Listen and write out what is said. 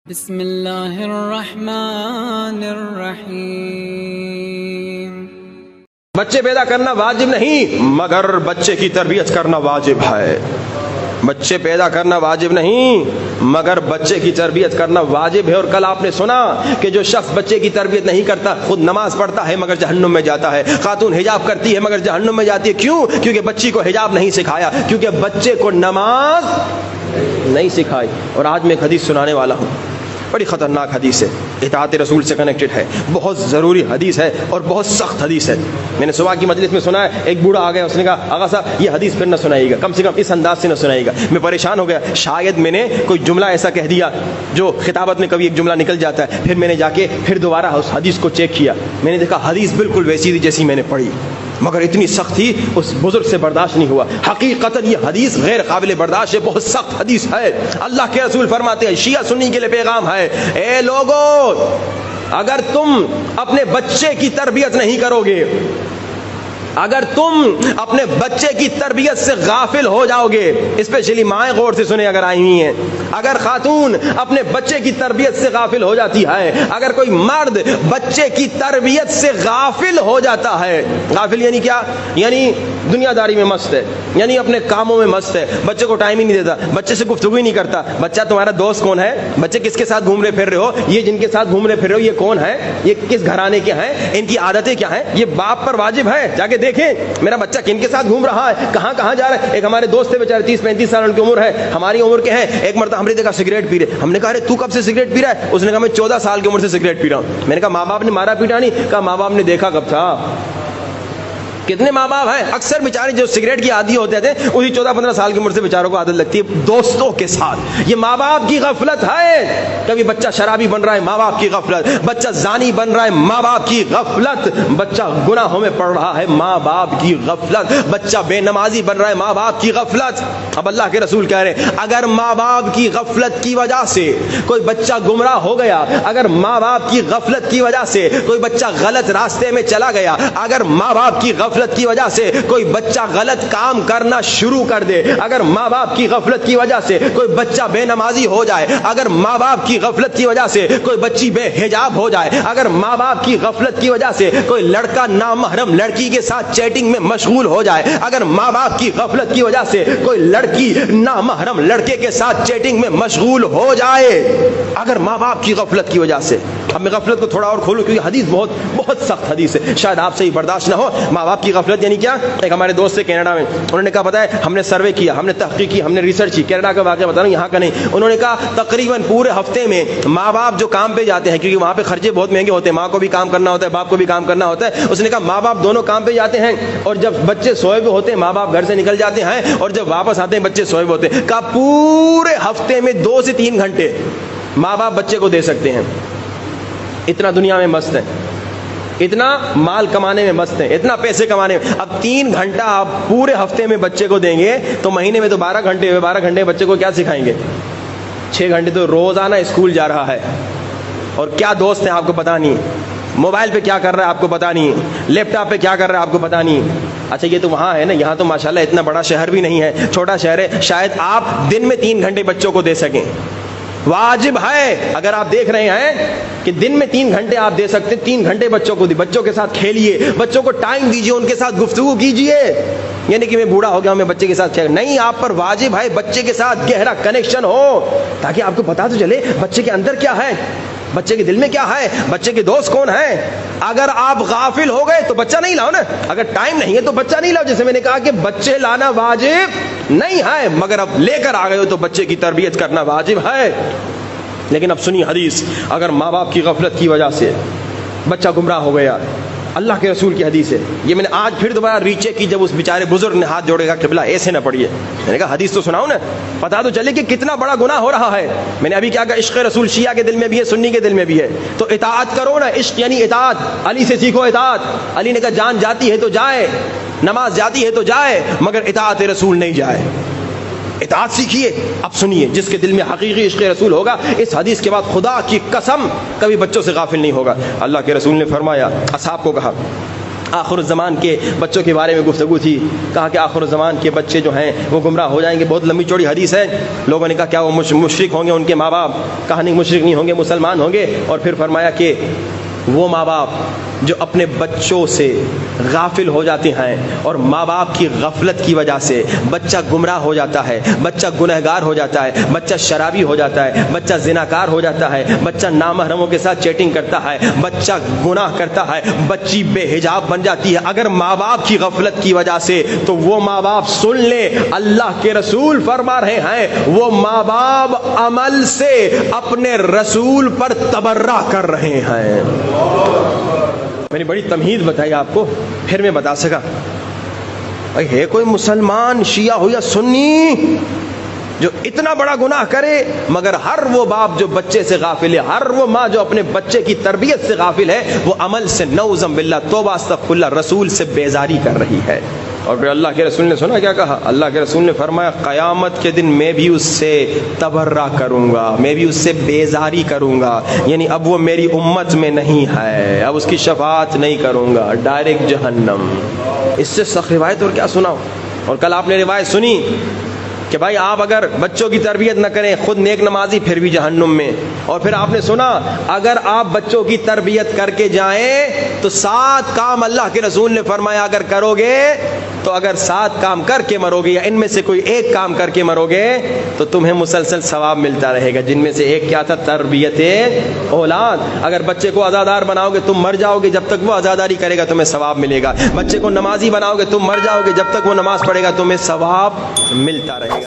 بسم اللہ الرحمن الرحیم۔ بچے پیدا کرنا واجب نہیں مگر بچے کی تربیت کرنا واجب ہے۔ بچے پیدا کرنا واجب نہیں مگر بچے کی تربیت کرنا واجب ہے۔ اور کل آپ نے سنا کہ جو شخص بچے کی تربیت نہیں کرتا خود نماز پڑھتا ہے مگر جہنم میں جاتا ہے۔ خاتون حجاب کرتی ہے مگر جہنم میں جاتی ہے۔ کیوں؟ کیونکہ بچی کو حجاب نہیں سکھایا، کیونکہ بچے کو نماز نہیں سکھائی۔ اور آج میں ایک حدیث سنانے والا ہوں، بڑی خطرناک حدیث ہے، اطاعت رسول سے کنیکٹڈ ہے، بہت ضروری حدیث ہے اور بہت سخت حدیث ہے۔ میں نے صبح کی مجلس میں سنا ہے، ایک بوڑھا آ گیا، اس نے کہا آغا صاحب یہ حدیث پھر نہ سنائیے گا، کم سے کم اس انداز سے نہ سنائیے گا۔ میں پریشان ہو گیا، شاید میں نے کوئی جملہ ایسا کہہ دیا جو خطابت میں کبھی ایک جملہ نکل جاتا ہے۔ پھر میں نے جا کے پھر دوبارہ اس حدیث کو چیک کیا، میں نے دیکھا حدیث بالکل ویسی تھی جیسی میں نے پڑھی، مگر اتنی سخت تھی اس بزرگ سے برداشت نہیں ہوا۔ حقیقتاً یہ حدیث غیر قابل برداشت ہے، بہت سخت حدیث ہے۔ اللہ کے رسول فرماتے ہیں، شیعہ سنی کے لیے پیغام ہے، اے لوگو اگر تم اپنے بچے کی تربیت نہیں کرو گے، اگر تم اپنے بچے کی تربیت سے غافل ہو جاؤ گے، اسپیشلی مائیں غور سے سنیں اگر آئی ہوئی ہیں، اگر خاتون اپنے بچے کی تربیت سے غافل ہو جاتی ہے، اگر کوئی مرد بچے کی تربیت سے غافل ہو جاتا ہے، غافل یعنی کیا؟ یعنی دنیا داری میں مست ہے، یعنی اپنے کاموں میں مست ہے، بچے کو ٹائم ہی نہیں دیتا، بچے سے گفتگو ہی نہیں کرتا۔ بچہ تمہارا دوست کون ہے؟ بچے کس کے ساتھ گھوم رہے پھر رہے ہو؟ یہ جن کے ساتھ گھوم رہے پھر رہے ہو یہ کون ہے؟ یہ کس گھرانے کے ہیں؟ ان کی عادتیں کیا ہیں؟ یہ باپ پر واجب ہے جا کے دیکھیں میرا بچہ کن کے ساتھ گھوم رہا ہے، کہاں کہاں جا رہا ہے۔ ایک ہمارے دوست تھے بیچارے 30-35 سال ان کی عمر ہے، ہماری عمر کے ہیں۔ ایک مرتبہ ہم نے دیکھا سگریٹ پی رہے، ہم نے کہا ارے تو کب سے سگریٹ پی رہا ہے؟ اس نے کہا میں 14 سال کی عمر سے سگریٹ پی رہا ہوں۔ میں نے کہا ماں باپ نے مارا پیٹا نہیں؟ کہا ماں باپ نے دیکھا کب تھا؟ کتنے ماں باپ ہیں اکثر بیچارے جو سگریٹ کی عادی ہوتے تھے اسی 14-15 سال کی عمر سے بیچاروں کو عادت لگتی ہے دوستوں کے ساتھ۔ یہ ماں باپ کی غفلت ہے۔ کبھی بچہ شرابی بن رہا ہے، ماں باپ کی غفلت، بچہ زانی بن رہا ہے، ماں باپ کی غفلت، بچہ گناہوں میں پڑ رہا ہے، ماں باپ کی غفلت، بچہ بے نمازی بن رہا ہے، ماں باپ کی غفلت۔ اب اللہ کے رسول کہہ رہے ہیں اگر ماں باپ کی غفلت کی وجہ سے کوئی بچہ گمراہ ہو گیا، اگر ماں باپ کی غفلت کی وجہ سے کوئی بچہ غلط راستے میں چلا گیا، اگر ماں باپ کی غفلت کی وجہ سے کوئی بچہ غلط کام کرنا شروع کر دے، اگر ماں باپ کی غفلت کی وجہ سے کوئی بچہ بے نمازی ہو جائے، اگر ماں باپ کی غفلت کی وجہ سے کوئی بچی بے حجاب ہو جائے، اگر ماں باپ کی غفلت کی وجہ سے کوئی لڑکا نامحرم لڑکی کے ساتھ چیٹنگ میں مشغول ہو جائے، اگر ماں باپ کی غفلت کی وجہ سے کوئی لڑکی نامحرم لڑکے کے ساتھ چیٹنگ میں مشغول ہو جائے، اگر ماں باپ کی غفلت کی وجہ سے۔ اب میں غفلت کو تھوڑا اور کھولوں کیونکہ حدیث بہت سخت حدیث ہے، شاید آپ سے ہی برداشت نہ ہو۔ ماں باپ کی غفلت یعنی کیا؟ ایک ہمارے دوست تھے کینیڈا میں، انہوں نے کہا پتہ ہے ہم نے سروے کیا، ہم نے تحقیق کی، ہم نے ریسرچ کی، کینیڈا کا واقعہ بتا رہا ہوں یہاں کا نہیں۔ انہوں نے کہا تقریباً پورے ہفتے میں ماں باپ جو کام پہ جاتے ہیں، کیونکہ وہاں پہ خرچے بہت مہنگے ہوتے ہیں، ماں کو بھی کام کرنا ہوتا ہے، باپ کو بھی کام کرنا ہوتا ہے، اس نے کہا ماں باپ دونوں کام پہ جاتے ہیں اور جب بچے سوئے ہوئے ہوتے ہیں ماں باپ گھر سے نکل جاتے ہیں اور جب واپس آتے ہیں بچے سوئے ہوئے ہوتے ہیں۔ کہا پورے ہفتے میں 2 سے 3 گھنٹے ماں باپ بچے کو دے سکتے ہیں، اتنا دنیا میں مست ہے، اتنا مال کمانے میں مست ہے، اتنا پیسے کمانے میں۔ اب 3 گھنٹہ آپ پورے ہفتے میں بچے کو دیں گے تو مہینے میں تو 12 گھنٹے ہوئے، 12 گھنٹے بچے کو کیا سکھائیں گے؟ 6 گھنٹے تو روزانہ اسکول جا رہا ہے، اور کیا دوست ہیں آپ کو پتا نہیں، موبائل پہ کیا کر رہا ہے آپ کو پتا نہیں، لیپ ٹاپ پہ کیا کر رہا ہے آپ کو پتا نہیں۔ اچھا یہ تو وہاں ہے نا، یہاں تو ماشاءاللہ اتنا بڑا شہر بھی نہیں ہے، چھوٹا شہر ہے، شاید آپ دن میں 3 گھنٹے بچوں کو دے سکیں۔ واجب ہے اگر آپ دیکھ رہے ہیں کہ دن میں 3 گھنٹے آپ دے سکتے، 3 گھنٹے بچوں کو دی، بچوں کے ساتھ کھیلیے، بچوں کو ٹائم دیجیے، ان کے ساتھ گفتگو کیجیے۔ یعنی کہ میں بوڑھا ہو گیا میں بچے کے ساتھ نہیں، آپ پر واجب ہے بچے کے ساتھ گہرا کنیکشن ہو تاکہ آپ کو پتا تو چلے بچے کے اندر کیا ہے، بچے کے دل میں کیا ہے، بچے کے دوست کون ہیں۔ اگر آپ غافل ہو گئے تو بچہ نہیں لاؤ نا، اگر ٹائم نہیں ہے تو بچہ نہیں لاؤ۔ جیسے میں نے کہا کہ بچے لانا واجب نہیں ہے مگر اب لے کر آ گئے ہو تو بچے کی تربیت کرنا واجب ہے۔ لیکن اب سنی حدیث، اگر ماں باپ کی غفلت کی وجہ سے بچہ گمراہ ہو گیا، اللہ کے رسول کی حدیث ہے، یہ میں نے آج پھر دوبارہ ریچیک کی جب اس بیچارے بزرگ نے ہاتھ جوڑے گا قبلہ ایسے نہ پڑھیے، میں نے کہا حدیث تو سناؤ نا، پتا تو چلے کہ کتنا بڑا گناہ ہو رہا ہے۔ میں نے ابھی کیا کہا عشق رسول شیعہ کے دل میں بھی ہے، سنی کے دل میں بھی ہے، تو اطاعت کرو نا، عشق یعنی اطاعت، علی سے سیکھو اطاعت۔ علی نے کہا جان جاتی ہے تو جائے، نماز جاتی ہے تو جائے مگر اطاعت رسول نہیں جائے، اطاعت سیکھیے۔ اب سنیے، جس کے دل میں حقیقی عشق رسول ہوگا اس حدیث کے بعد خدا کی قسم کبھی بچوں سے غافل نہیں ہوگا۔ اللہ کے رسول نے فرمایا، اصحاب کو کہا آخر الزمان کے بچوں کے بارے میں گفتگو تھی. کہا کہ آخر الزمان کے بچے جو ہیں وہ گمراہ ہو جائیں گے. بہت لمبی چوڑی حدیث ہے. لوگوں نے کہا کیا وہ مشرک ہوں گے ان کے ماں باپ؟ کہا نہیں مشرک نہیں ہوں گے, مسلمان ہوں گے. اور پھر فرمایا کہ وہ ماں باپ جو اپنے بچوں سے غافل ہو جاتے ہیں اور ماں باپ کی غفلت کی وجہ سے بچہ گمراہ ہو جاتا ہے, بچہ گنہگار ہو جاتا ہے, بچہ شرابی ہو جاتا ہے, بچہ زناکار ہو جاتا ہے, بچہ نامحرموں کے ساتھ چیٹنگ کرتا ہے, بچہ گناہ کرتا ہے, بچی بے حجاب بن جاتی ہے اگر ماں باپ کی غفلت کی وجہ سے, تو وہ ماں باپ سن لے اللہ کے رسول فرما رہے ہیں وہ ماں باپ عمل سے اپنے رسول پر تبرہ کر رہے ہیں. میں نے بڑی تمہید بتائی آپ کو, پھر میں بتا سکا. بھائی ہے کوئی مسلمان شیعہ ہو یا سنی جو اتنا بڑا گناہ کرے مگر ہر وہ باپ جو بچے سے غافل ہے, ہر وہ ماں جو اپنے بچے کی تربیت سے غافل ہے, وہ عمل سے نعوذ باللہ توبہ استغفر اللہ رسول سے بیزاری کر رہی ہے. اور پھر اللہ کے رسول نے سنا کیا کہا؟ اللہ کے رسول نے فرمایا قیامت کے دن میں بھی اس سے تبرہ کروں گا, میں بھی اس سے بیزاری کروں گا. یعنی اب وہ میری امت میں نہیں ہے, اب اس کی شفاعت نہیں کروں گا, ڈائریکٹ جہنم. اس سے سخت روایت اور کیا سناؤ. اور کل آپ نے روایت سنی کہ بھائی آپ اگر بچوں کی تربیت نہ کریں, خود نیک نمازی پھر بھی جہنم میں. اور پھر آپ نے سنا اگر آپ بچوں کی تربیت کر کے جائیں تو 7 کام اللہ کے رسول نے فرمایا اگر کرو گے تو اگر 7 کام کر کے مرو گے یا ان میں سے کوئی ایک کام کر کے مرو گے تو تمہیں مسلسل ثواب ملتا رہے گا. جن میں سے ایک کیا تھا؟ تربیت اولاد. اگر بچے کو عزادار بناؤ گے تم مر جاؤ گے, جب تک وہ عزاداری کرے گا تمہیں ثواب ملے گا. بچے کو نمازی بناؤ گے تم مر جاؤ گے, جب تک وہ نماز پڑھے گا تمہیں ثواب ملتا رہے گا.